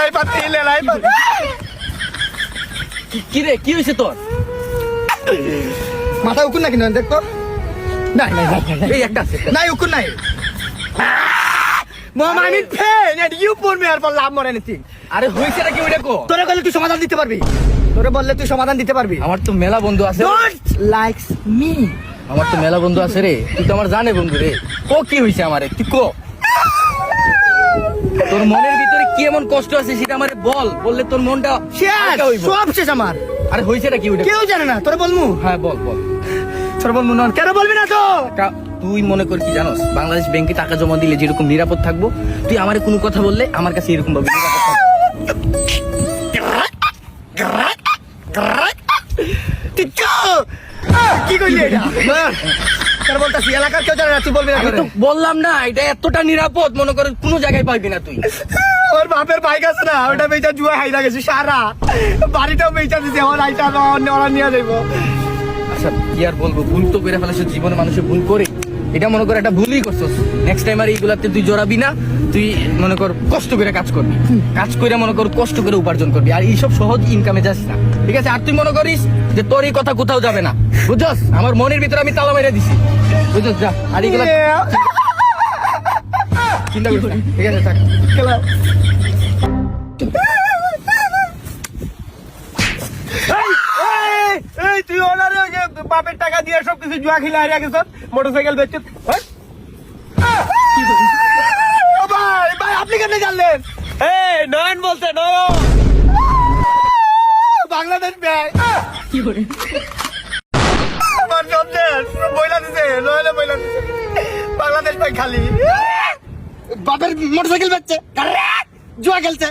লেলাই পাতি কি রে কি হয়েছে তোর? মাথা উকুন নাকি নয় দেখতো নাই নাই নাই এই একটা আছে নাই উকুন নাই মামা আমি ফেন এন্ড ইউ পুট মি আর ফর লাভ মোর এনিথিং আরে হয়েছে নাকি ওইটা কো? তোরে বললে তুই সমাধান দিতে পারবি আমার তো মেলা বন্ধু আছে। ডোন্ট লাইকস মি আমার তো মেলা বন্ধু আছে রে, তুই তো আমার জানে বন্ধু রে। ও কি হয়েছে আমারে তুই কো, তোর মনের ভিতরে কি এমন কষ্ট আছে সেটা আমারে বল, বললে তোর মনটা হালকা হইবো। সব শেষ আমার আরে হয়েছে নাকি ওইটা? কেউ জানে না তোরে বলমু হ্যাঁ বল বল। তোরে বলমু না কেন বলবি না তো তুই মনে কর কি জানোস, বাংলাদেশ ব্যাংকে টাকা জমা দিলে যেরকম নিরাপদ থাকবো, তুই আমারে কোনো কথা বললে আমার কাছে এরকম ভাবে নিরাপদ থাকবো। কি কইলি এটা তোর বলতাছি এলাকার কেউ জানে না তুই বলবি না আমি তো বললাম না এটা এতটা নিরাপদ, মনে কর কোনো জায়গায় পাইবি না তুই। ওর বাপের বাইক আছে না ওটা বেচা জুয়া হাইরা গেছে সারা বাড়িটাও বেচা দিছে আমার আইটা ওরা নিয়ে যাইবো। আচ্ছা কি আর বলবো, ভুল তো করে ফেলেছে, জীবনে মানুষের ভুল করে, এটা মনে কর একটা ভুলই করছস। নেক্সট টাইম আর এইগুলাতে তুই জড়াবি না, তুই মনে কর কষ্ট করে কাজ করবি, কাজ করে মনে কর কষ্ট করে উপার্জন করবি, আর এইসব সহজ ইনকামে যাস না, ঠিক আছে? আর তুই মনে করিস যে তোর এই কথা কোথাও যাবে না, বুঝছস? আমার মনের ভিতরে আমি তালা মেরে দিছি, বুঝছস? যা আর এইগুলা চিন্তা করিস না, ঠিক আছে? থাক। এই তুই ওনার বাপের টাকা দিয়ে সবকিছু জুয়া খেলে হারিয়ে গেছ মোটরসাইকেল বেচছ ভাই ভাই আপনি কেন জানলেন? এই নয়ন বলতে নয়ন বাংলাদেশ ব্যাংক কি করে আমার সন্দেশ বইলা দিছে নয়লে বইলা দিছে বাংলাদেশ ব্যাংক খালি বাপের মোটরসাইকেল বেচছে জুয়া খেলছে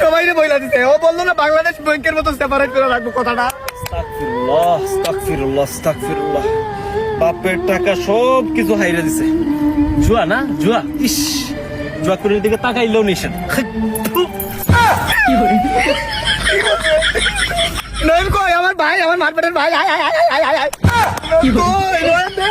সবাই বইলা দিছে ও বললো না বাংলাদেশ ব্যাংকের মতো সেপারেট করে রাখবো কথাটা। আস্তাগফিরুল্লাহ আস্তাগফিরুল্লাহ আস্তাগফিরুল্লাহ, বাপের টাকা সব কিছু হাইরা দিছে। জুয়া না জুয়া, ইস জুয়া করে দিকে তাকাইলেও নিছেন। নয়ন কই আমার ভাই আমার মারপেটের ভাই আয় আয় আয় আয় আয় কই নয়ন দে